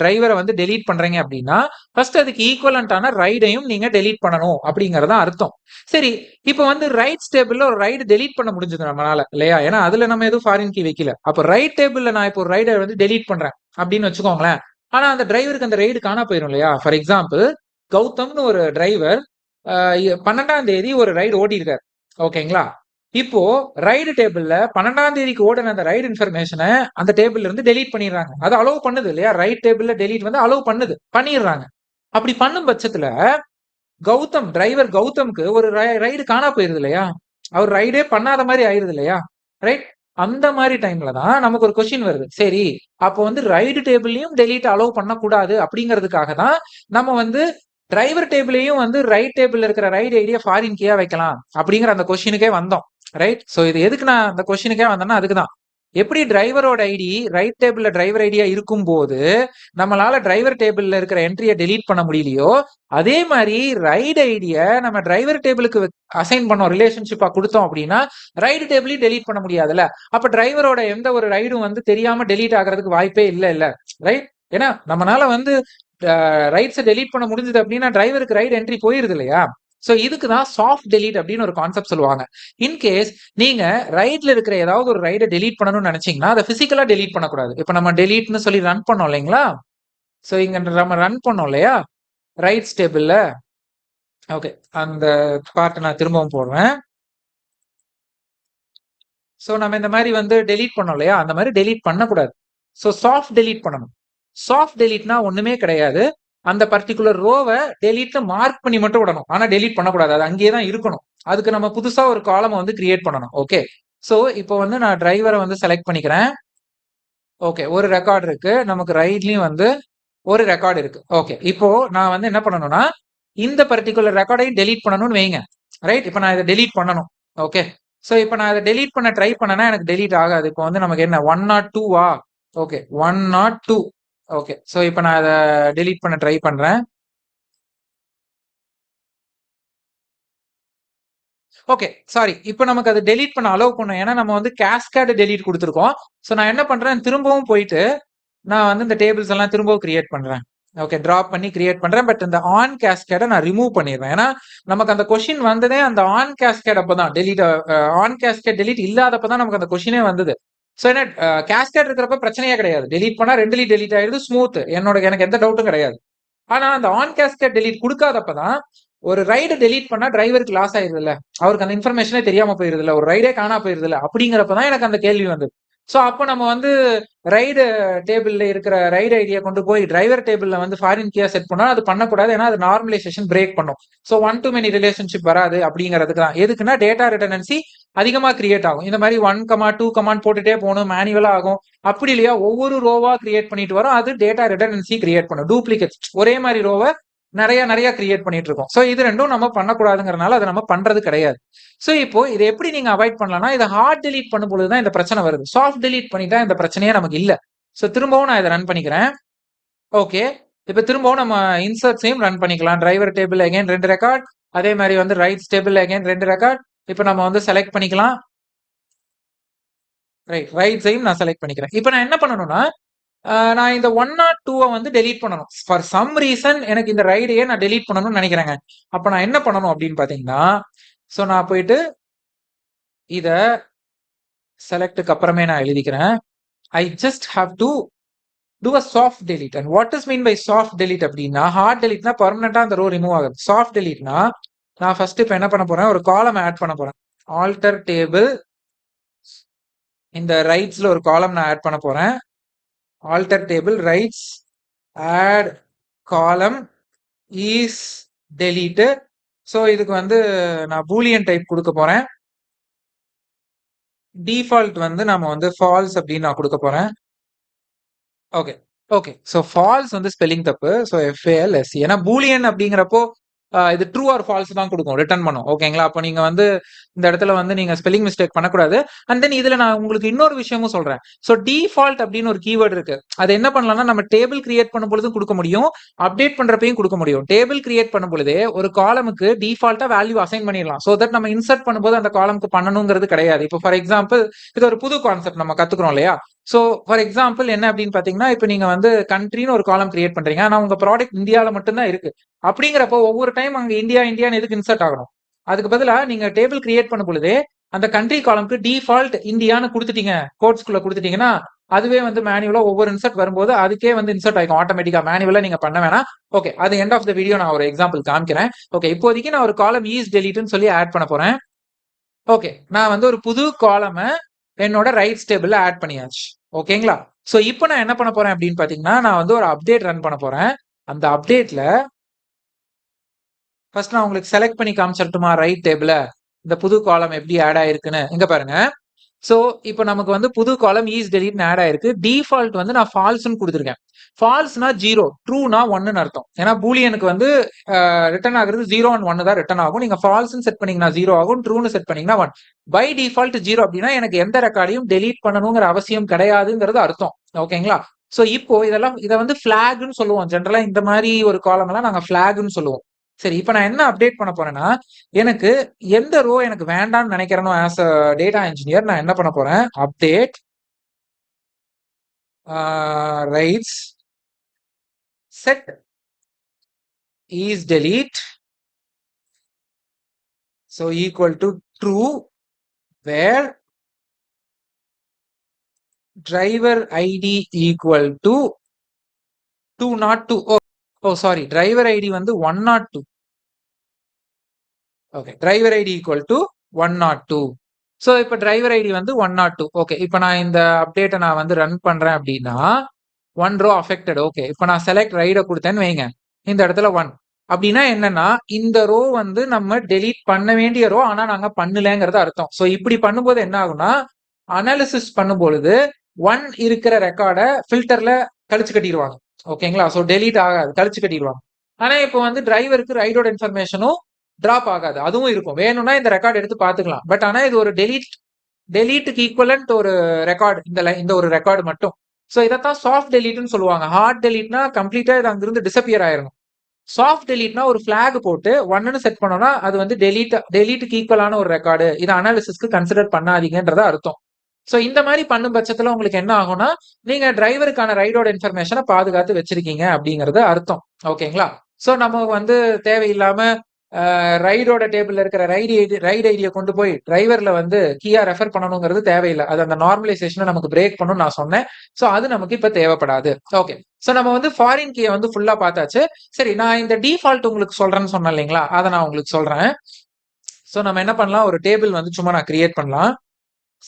டிரைவரை வந்து டெலீட் பண்றீங்க அப்படின்னா, ஃபர்ஸ்ட் அதுக்கு ஈக்குவலண்டான ரைடையும் நீங்க டெலீட் பண்ணணும் அப்படிங்கறத அர்த்தம். சரி, இப்ப வந்து ரைட்ஸ் டேபிள்ல ஒரு ரைடு டெலீட் பண்ண முடிஞ்சது நம்மளால இல்லையா? ஏன்னா அதுல நம்ம எதுவும் ஃபாரின் கீ வைக்கல. அப்ப ரைட் டேபிள்ல நான் இப்போ ஒரு ரைடை வந்து டெலீட் பண்றேன் அப்படின்னு வச்சுக்கோங்களேன். ஆனா அந்த டிரைவருக்கு அந்த ரைடு காணா போயிடும் இல்லையா? ஃபார் எக்ஸாம்பிள் கௌதம்னு ஒரு டிரைவர் 12ஆம் தேதி ஒரு ரைடு ஓடி இருக்காரு. ஓகேங்களா? இப்போ ரைடு டேபிள்ல 12ஆம் தேதிக்கு ஓடின அந்த ரைடு இன்ஃபர்மேஷனை அந்த டேபிள்ல இருந்து டெலீட் பண்ணிடுறாங்க. அது அலோவ் பண்ணுது இல்லையா? ரைட் டேபிள்ல டெலீட் வந்து அலோவ் பண்ணிடுறாங்க. அப்படி பண்ணும் பட்சத்துல டிரைவர் கௌதம்க்கு ஒரு ரைடு காணா போயிருது இல்லையா? அவர் ரைடே பண்ணாத மாதிரி ஆயிருது இல்லையா? ரைட்? அந்த மாதிரி டைம்ல தான் நமக்கு ஒரு கொஸ்டின் வருது. சரி, அப்போ வந்து ரைடு டேபிள்லயும் டெலீட் அலோவ் பண்ணக்கூடாது அப்படிங்கிறதுக்காக தான் நம்ம வந்து டிரைவர் டேபிளையும் வந்து ரைட் டேபிள்ல இருக்கிற ரைட் ஐடியா ஃபாரின் கீயா வைக்கலாம் அப்படிங்கிற அந்த கொஸ்டினுக்கே வந்தோம். ரைட்? சோ இது எதுக்கு நான் அந்த கொஸ்டினுக்கே வந்தேன்னா அதுக்குதான். எப்படி டிரைவரோட ஐடி ரைட் டேபிள்ல டிரைவர் ஐடியா இருக்கும் போது நம்மளால டிரைவர் டேபிள்ல இருக்கிற என்ட்ரியை டெலீட் பண்ண முடியலையோ, அதே மாதிரி ரைட் ஐடிய நம்ம டிரைவர் டேபிளுக்கு அசைன் பண்ணோம், ரிலேஷன்ஷிப்பா கொடுத்தோம் அப்படின்னா ரைடு டேபிளையும் டெலீட் பண்ண முடியாதுல்ல. அப்ப டிரைவரோட எந்த ஒரு ரைடும் வந்து தெரியாம டெலீட் ஆகிறதுக்கு வாய்ப்பே இல்ல. ரைட்? ஏன்னா நம்மளால வந்து ரைட்ஸை டெலீட் பண்ண முடிஞ்சது அப்படின்னா டிரைவருக்கு ரைட் என்ட்ரி போயிருது இல்லையா? சோ இதுக்கு தான் சாஃப்ட் டெலீட் அப்படின்னு ஒரு கான்செப்ட் சொல்லுவாங்க. இன்கேஸ் நீங்க ரைட்ல இருக்கிற ஏதாவது ஒரு ரைடை டெலீட் பண்ணணும்னு நினைச்சீங்கன்னா அதை பிசிக்கலா டெலீட் பண்ணக்கூடாது. இப்ப நம்ம டெலீட்னு சொல்லி ரன் பண்ணோம் இல்லைங்களா? சோ இங்க நம்ம ரன் பண்ணோம் இல்லையா ரைட்ஸ் டேபிள்ல? ஓகே, அந்த பார்ட் நான் திரும்பவும் போடுறேன். சோ நம்ம இந்த மாதிரி வந்து டெலீட் பண்ணோம் இல்லையா? அந்த மாதிரி டெலீட் பண்ணக்கூடாது. சோ சாஃப்ட் டெலீட் பண்ணணும். சாஃப்ட் டெலீட்னா ஒண்ணுமே கிடையாது. அந்த பர்டிகுலர் ரோவை டெலீட்ல மார்க் பண்ணி மட்டும் விடணும். ஆனா டெலீட் பண்ணக்கூடாது. அது அங்கேயே தான் இருக்கணும். அதுக்கு நம்ம புதுசா ஒரு காலம் வந்து கிரியேட் பண்ணணும். ஓகே, சோ இப்போ வந்து நான் டிரைவரை வந்து செலக்ட் பண்ணிக்கிறேன். ஓகே, ஒரு ரெக்கார்ட் இருக்கு. நமக்கு ரைட்லயும் வந்து ஒரு ரெக்கார்டு இருக்கு. ஓகே, இப்போ நான் வந்து என்ன பண்ணணும்னா இந்த பர்டிகுலர் ரெக்கார்டையும் டெலீட் பண்ணணும்னு வைங்க. ரைட்? இப்போ நான் இதை டெலீட் பண்ணணும். ஓகே, சோ இப்போ நான் இதை டெலீட் பண்ண ட்ரை பண்ணனா எனக்கு டெலீட் ஆகாது. இப்போ வந்து நமக்கு என்ன 102வா? ஓகே, 102. ஓகே, சோ இப்போ நான் அதை டெலீட் பண்ண ட்ரை பண்றேன். Okay, sorry. இப்போ நமக்கு அதை டெலீட் பண்ண அலோவ் பண்ணும். ஏன்னா நம்ம வந்து கேஸ்கேட் டெலீட் கொடுத்துருக்கோம். சோ நான் என்ன பண்றேன், திரும்பவும் போயிட்டு நான் வந்து இந்த டேபிள்ஸ் எல்லாம் திரும்பவும் கிரியேட் பண்றேன். ஓகே, டிராப் பண்ணி கிரியேட் பண்றேன். பட் இந்த ஆன் கேஸ்கேடை நான் ரிமூவ் பண்ணிடுறேன். ஏன்னா நமக்கு அந்த கொஸ்டின் வந்ததே அந்த ஆன் கேஸ்கேட் அப்பதான் டெலீட் ஆன் கேஸ்கேட் டெலீட் இல்லாதப்பதான் நமக்கு அந்த கொஸ்டினே வந்தது. சோ என்ன கேஸ்கேட் இருக்கிறப்ப பிரச்சனையே கிடையாது. டெலீட் பண்ணா 2 டெலீட் ஆயிடுது, ஸ்மூத். எனக்கு எந்த டவுட்டும் கிடையாது. ஆனா அந்த ஆன் கேஸ்கேட் டெலீட் கொடுக்காதப்பதான் ஒரு ரைடு டெலீட் பண்ணா டிரைவருக்கு லாஸ் ஆயிருது இல்ல, அவருக்கு அந்த இன்ஃபர்மேஷனே தெரியாம போயிருது இல்ல, ஒரு ரைடே காணா போயிருது இல்ல, அப்படிங்கிறப்பதான் எனக்கு அந்த கேள்வி வந்தது. சோ அப்போ நம்ம வந்து ரைடு டேபிள்ல இருக்கிற ரைடு ஐடியா கொண்டு போய் டிரைவர் டேபிள்ல வந்து ஃபாரின் கீயா செட் பண்ணா அது பண்ணக்கூடாது. ஏன்னா அது நார்மலைசேஷன் பிரேக் பண்ணும். So one to many relationship வராது அப்படிங்கிறதுக்கு தான். எதுக்குன்னா டேட்டா ரிடண்டன்சி அதிகமா கிரியேட் ஆகும். இந்த மாதிரி 1, 2 போட்டுட்டே போகணும், மேனுவலா ஆகும். அப்படி இல்லையா ஒவ்வொரு ரோவா கிரியேட் பண்ணிட்டு வரும், அது டேட்டா ரிடண்டன்சி கிரியேட் பண்ணும். டூப்ளிகேட் ஒரே மாதிரி ரோவை நிறைய கிரியேட் பண்ணிட்டு இருக்கோம். சோ இது ரெண்டும் நம்ம பண்ணக்கூடாதுங்கிறனால அதை நம்ம பண்றது கிடையாது. சோ இப்போ இதை எப்படி நீங்க அவாய்ட் பண்ணலாம்னா, இதை ஹார்ட் டெலீட் பண்ணும் பொழுதுதான் இந்த பிரச்சனை வருது. சாஃப்ட் டெலீட் பண்ணிட்டா இந்த பிரச்சனையே நமக்கு இல்ல. சோ திரும்பவும் நான் இதை ரன் பண்ணிக்கிறேன். ஓகே, இப்ப திரும்பவும் நம்ம இன்சர்ட்ஸையும் ரன் பண்ணிக்கலாம். டிரைவர் டேபிள் அகைன் 2 ரெக்கார்ட், அதே மாதிரி வந்து ரைட்ஸ் டேபிள் அகைன் 2 ரெக்கார்ட். இப்ப நம்ம வந்து செலக்ட் பண்ணிக்கலாம். ரைட்ஸையும் நான் செலக்ட் பண்ணிக்கிறேன். இப்ப நான் என்ன பண்ணணும்னா, நான் இந்த 102 வந்து டெலீட் பண்ணணும். ஃபார் சம் ரீசன் எனக்கு இந்த ரைடையே நான் டெலீட் பண்ணணும்னு நினைக்கிறேங்க. அப்ப நான் என்ன பண்ணணும் அப்படின்னு பாத்தீங்கன்னா, சோ நான் போயிட்டு இத செலக்டுக்கு அப்புறமே நான் எழுதிக்கிறேன். I just have to do a soft delete. And what is mean by soft delete அப்படின்னா, ஹார்ட் டெலீட்னா பெர்மனண்டா அந்த ரோ ரிமூவ் ஆகுது. சாஃப்ட் டெலீட்னா நான் ஃபர்ஸ்ட் இப்ப என்ன பண்ண போறேன், ஒரு காலம் ஆட் பண்ண போறேன். ஆல்டர் டேபிள் இந்த ரைட்ஸ்ல ஒரு காலம் நான் ஆட் பண்ண போறேன். Alter table rides add column is deleted. So இதுக்கு வந்து நான் பூலியன் டைப் கொடுக்க போறேன். டிஃபால்ட் வந்து நம்ம வந்து ஃபால்ஸ் அப்படின்னு நான் கொடுக்க போறேன். Okay okay. ஸோ ஃபால்ஸ் வந்து ஸ்பெல்லிங் தப்பு. So FALSE. ஏன்னா பூலியன் அப்படிங்கிறப்போ இது ட்ரூ ஆர் ஃபால்ஸ் தான் கொடுக்கும், ரிட்டர்ன் பண்ணும். ஓகேங்களா? அப்போ நீங்க வந்து இந்த இடத்துல வந்து நீங்க ஸ்பெல்லிங் மிஸ்டேக் பண்ணக்கூடாது. அண்ட் தென் இதுல நான் உங்களுக்கு இன்னொரு விஷயமும் சொல்றேன். ஸோ டிஃபால்ட் அப்படின்னு ஒரு கீவேர்டு இருக்கு. அது என்ன பண்ணலாம்னா நம்ம டேபிள் கிரியேட் பண்ணும் பொழுதும் கொடுக்க முடியும், அப்டேட் பண்றப்பையும் கொடுக்க முடியும். டேபிள் கிரியேட் பண்ணும் பொழுதே ஒரு காலமுக்கு டிஃபால்ட்டா வேல்யூ அசைன் பண்ணிடலாம். ஸோ தட் நம்ம இன்சர்ட் பண்ணும்போது அந்த காலமுக்கு பண்ணணுங்கிறது கிடையாது. இப்போ ஃபார் எக்ஸாம்பிள் இது ஒரு புது கான்செப்ட் நம்ம கத்துக்கிறோம் இல்லையா? ஸோ ஃபார் எக்ஸாம்பிள் என்ன அப்படின்னு பாத்தீங்கன்னா, இப்போ நீங்க வந்து கண்ட்ரின்னு ஒரு காலம் கிரியேட் பண்றீங்க. ஆனா உங்க ப்ராடக்ட் இந்தியாவில மட்டும்தான் இருக்கு. அப்படிங்கிறப்போ ஒவ்வொரு டைம் அங்க இந்தியான்னு எதுக்கு இன்சர்ட் ஆகணும்? அதுக்கு பதிலா நீங்க டேபிள் கிரியேட் பண்ண பொழுதே அந்த கண்ட்ரி காலம்க்கு டிஃபால்ட் இந்தியான்னு கொடுத்துட்டீங்க, கோட்ஸ்குள்ள கொடுத்துட்டீங்கன்னா அதுவே வந்து மேனுவலா ஒவ்வொரு இன்சர்ட் வரும்போது அதுக்கே வந்து இன்சர்ட் ஆகும் ஆட்டோமேட்டிக்கா. மேனுவலா நீங்க பண்ண வேணாம். ஓகே, அது எண்ட் ஆஃப் த வீடியோ நான் ஒரு எக்ஸாம்பிள் காமிக்கிறேன். ஓகே, இப்போதைக்கு நான் ஒரு காலம் இஸ் டெலீட்னு சொல்லி ஆட் பண்ண போறேன். ஓகே, நான் வந்து ஒரு புது காலம என்னோட ரைட்ஸ் டேபிள்ல ஆட் பண்ணியாச்சு. ஓகேங்களா? சோ இப்போ நான் என்ன பண்ண போறேன் அப்படின்னு பாத்தீங்கன்னா, நான் வந்து ஒரு அப்டேட் ரன் பண்ண போறேன். அந்த அப்டேட்ல ஃபர்ஸ்ட் நான் உங்களுக்கு செலக்ட் பண்ணி காமிச்சிரட்டுமா ரைட் டேபிள? இந்த புது காலம் எப்படி ஆட் ஆயிருக்குன்னு. இங்க பாருங்க. சோ இப்போ நமக்கு வந்து புது காலம் இஸ் டெலீட்னு ஆட் ஆயிருக்கு. டிஃபால்ட் வந்து நான் ஃபால்ஸ்னு கொடுத்துருக்கேன். ஃபால்ஸ்னா 0, ட்ரூனா 1ன்னு அர்த்தம். ஏன்னா பூலியனுக்கு வந்து ரிட்டர்ன் ஆகுறது 0 அண்ட் 1 தான் ரிட்டர்ன் ஆகும். நீங்க ஃபால்ஸ்னு செட் பண்ணீங்கன்னா 0 ஆகும், ட்ரூன்னு செட் பண்ணீங்கன்னா 1. பை டிஃபால்ட் 0 அப்படின்னா எனக்கு எந்த ரெக்கார்டையும் டெலீட் பண்ணணுங்கிற அவசியம் கிடையாதுங்கிறது அர்த்தம். ஓகேங்களா? சோ இப்போ இத வந்து ஃபிளாக்னு சொல்லுவோம். ஜெனரலா இந்த மாதிரி ஒரு காலம் எல்லாம் நாங்க ஃபிளாக்னு சொல்லுவோம். சரி, இப்போ நான் என்ன அப்டேட் பண்ண போறேன்னா, எனக்கு எந்த ரோ எனக்கு வேண்டாம்னு நினைக்கிறேனோ ஆஸ் அ டேட்டா இன்ஜினியர், நான் என்ன பண்ண போறேன், update rides set is delete, so equal to true where driver id equal to 202. oh sorry, driver id வந்து 102. okay, driver id equal to 102. so இப்போ driver id வந்து 102. okay, இப்போ நான் இந்த அப்டேட்டை நான் வந்து ரன் பண்றேன் அப்படின்னா 1 row affected. okay, இப்போ நான் செலக்ட் ரைட கொடுத்தேன்னு வைங்க, இந்த இடத்துல 1 அப்படின்னா என்னன்னா இந்த ரோ வந்து நம்ம டெலீட் பண்ண வேண்டிய ரோ, ஆனா நாங்க பண்ணலங்கிறது அர்த்தம். சோ இப்படி பண்ணும்போது என்ன ஆகும்னா, அனாலிசிஸ் பண்ணும்பொழுது 1 இருக்கிற ரெக்கார்டை ஃபில்டர்ல கழிச்சு கட்டிடுவாங்க. ஓகேங்களா? சோ டெலீட் ஆகாது, கழிச்சு கட்டிடுவாங்க. ஆனா இப்போ வந்து டிரைவருக்கு ரைடோட இன்ஃபர்மேஷனும் டிராப் ஆகாது, அதுவும் இருக்கும். வேணும்னா இந்த ரெக்கார்ட் எடுத்து பாத்துக்கலாம். பட் ஆனா இது ஒரு டெலீட்டுக்கு ஈக்குவலன்ட் ஒரு ரெக்கார்டு, இந்த ஒரு ரெக்கார்டு மட்டும். சோ இதைத்தான் சாஃப்ட் டெலீட்னு சொல்லுவாங்க. ஹார்ட் டெலீட்னா கம்ப்ளீட்டா இது அங்கிருந்து டிசப்பியர் ஆயிரும். சாஃப்ட் டெலீட்னா ஒரு ஃபிளாக் போட்டு 1ன்னு செட் பண்ணோம்னா அது வந்து டெலீட்டுக்கு ஈக்குவலான ஒரு ரெக்கார்டு, இது அனாலிசிஸ்க்கு கன்சிடர் பண்ணாதீங்கன்றத அர்த்தம். சோ இந்த மாதிரி பண்ணும் பட்சத்துல உங்களுக்கு என்ன ஆகும்னா, நீங்க டிரைவருக்கான ரைடோட இன்ஃபர்மேஷனை பாதுகாத்து வச்சிருக்கீங்க அப்படிங்கறது அர்த்தம். ஓகேங்களா? சோ நம்ம வந்து தேவையில்லாம ரைடோட டேபிள்ல இருக்கிற ரைட் ஐடியை கொண்டு போய் டிரைவர்ல வந்து கீயா ரெஃபர் பண்ணணுங்கிறது தேவையில்லை. அது அந்த நார்மலைசேஷனை நமக்கு பிரேக் பண்ணணும் நான் சொன்னேன். சோ அது நமக்கு இப்ப தேவைப்படாது. ஓகே, சோ நம்ம வந்து ஃபாரின் கீயை வந்து ஃபுல்லா பார்த்தாச்சு. சரி, நான் இந்த டிஃபால்ட் உங்களுக்கு சொல்றேன்னு சொன்னேன் இல்லைங்களா, அதை நான் உங்களுக்கு சொல்றேன். சோ நம்ம என்ன பண்ணலாம், ஒரு டேபிள் வந்து சும்மா நான் கிரியேட் பண்ணலாம்.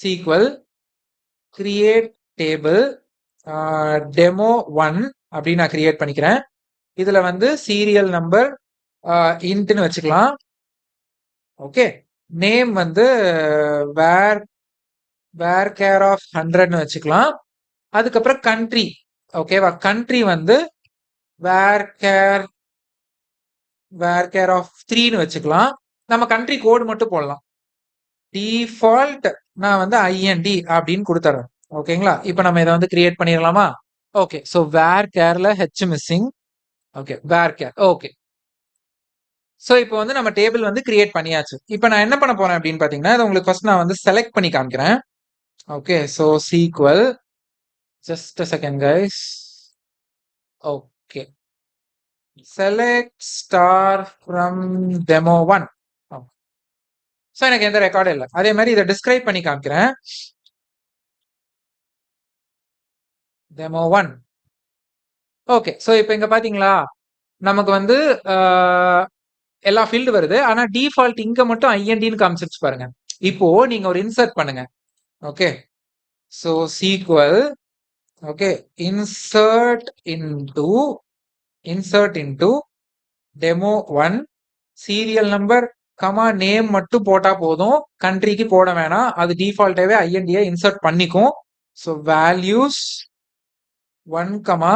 சீக்வல் கிரியேட் டேபிள் demo1 அப்படின்னு நான் கிரியேட் பண்ணிக்கிறேன். இதுல வந்து சீரியல் நம்பர் இன்ட்னு வச்சுக்கலாம். ஓகே, நேம் வந்து வேர் கேர் ஆஃப் 100ன்னு வச்சுக்கலாம். அதுக்கப்புறம் கண்ட்ரி, ஓகேவா, கண்ட்ரி வந்து வேர் கேர் ஆஃப் 3ன்னு வச்சுக்கலாம். நம்ம கண்ட்ரி கோடு மட்டும் போடலாம். டிஃபால்ட் நான் வந்து IND அப்படின்னு கொடுத்துறேன். ஓகேங்களா? இப்போ நம்ம இதை வந்து கிரியேட் பண்ணிடலாமா? Okay, so where கேர்ல H missing. Okay, where care. Okay, so இப்போ வந்து நம்ம டேபிள் வந்து கிரியேட் பண்ணியாச்சு. இப்போ நான் என்ன பண்ண போறேன் அப்படின்னு பாத்தீங்கன்னா, இதை உங்களுக்கு ஃபர்ஸ்ட் நான் வந்து செலக்ட் பண்ணி காமிக்கிறேன். Okay, so sequel, just a second guys. Okay, select star from demo1. So எனக்கு எந்த ரெக்கார்டும் இல்லை. அதே மாதிரி இதை டிஸ்கிரைப் பண்ணி காமிக்கிறேன். demo1. ஓகே, ஸோ இப்போ இங்க பாத்தீங்களா, நமக்கு வந்து எல்லா ஃபீல்டு வருது. ஆனா டிஃபால்ட் இங்க மட்டும் INDன்னு காமிச்சிருச்சு பாருங்க. இப்போ நீங்க ஒரு இன்சர்ட் பண்ணுங்க. Okay, so SQL okay insert into demo 1 serial number comma name மட்டும் போட்டா போதும், கண்ட்ரிக்கு போட வேணாம், அது டிஃபால்ட்டாவே ஐஎன்டியை இன்சர்ட் பண்ணிக்கும். ஸோ வேல்யூஸ் 1 கமா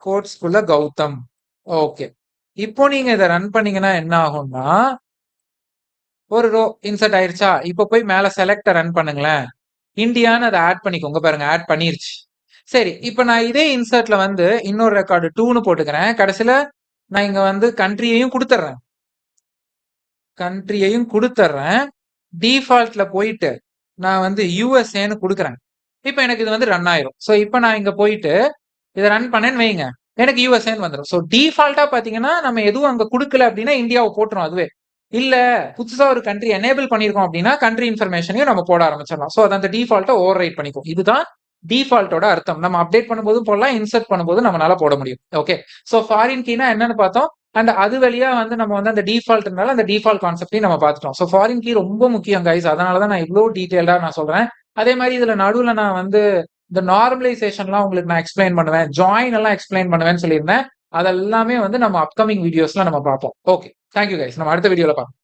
கோட்ஸ்குள்ள கௌதம். ஓகே, இப்போ நீங்க இதை ரன் பண்ணீங்கன்னா என்ன ஆகும்னா ஒரு ரோ இன்சர்ட் ஆயிருச்சா. இப்போ போய் மேல செலக்ட ரன் பண்ணுங்களேன், இந்தியான்னு அதை ஆட் பண்ணிக்கோங்க. பாருங்க ஆட் பண்ணிருச்சு. சரி, இப்போ நான் இதே இன்சர்ட்ல வந்து இன்னொரு ரெக்கார்டு 2ன்னு போட்டுக்கிறேன். கடைசியில நான் இங்க வந்து கண்ட்ரியையும் கொடுத்துட்றேன். டிஃபால்ட்ல போயிட்டு நான் வந்து யூஎஸ்ஏன்னு கொடுக்குறேன். இப்போ எனக்கு இது வந்து ரன் ஆயிரும். ஸோ இப்போ நான் இங்க போயிட்டு இதை ரன் பண்ணேன்னு வைங்க, எனக்கு யூஎஸ்ஏன்னு வந்துடும். ஸோ டிஃபால்ட்டா பாத்தீங்கன்னா நம்ம எதுவும் அங்க கொடுக்கல அப்படின்னா இந்தியாவை போட்டுரும் அதுவே. இல்ல புதுசா ஒரு கண்ட்ரி எனேபிள் பண்ணிருக்கோம் அப்படின்னா கண்ட்ரி இன்ஃபர்மேஷனையும் நம்ம போட ஆரம்பிச்சிடலாம். ஸோ அது அந்த டிஃபால்ட்டை ஓவர் ரைட் பண்ணிக்கும். இதுதான் டிஃபால்ட்டோட அர்த்தம். நம்ம அப்டேட் பண்ணும்போதும் போடலாம், இன்சர்ட் பண்ணும்போது நம்மளால போட முடியும். ஓகே, ஸோ ஃபாரின் கீனா என்னன்னு பார்த்தோம். அண்ட் அது வழியா வந்து நம்ம வந்து அந்த டிஃபால்ட்னால அந்த டிஃபால்ட் கான்செப்டையும் நம்ம பார்த்துட்டோம். ஸோ ஃபாரின் கீ ரொம்ப முக்கியம் கைஸ், அதனாலதான் நான் இவ்வளவு டீடைல்டா நான் சொல்றேன். அதே மாதிரி இதுல நடுவுல நான் வந்து இந்த நார்மலைசேஷன்லாம் உங்களுக்கு நான் எக்ஸ்பிளைன் பண்ணுவேன், ஜாயின் எல்லாம் எக்ஸ்பிளைன் பண்ணுவேன்னு சொல்லியிருந்தேன். அதெல்லாமே வந்து நம்ம அப்கமிங் வீடியோஸ்ல நம்ம பார்ப்போம். ஓகே, தேங்க்யூ கைஸ், நம்ம அடுத்த வீடியோல பார்ப்போம்.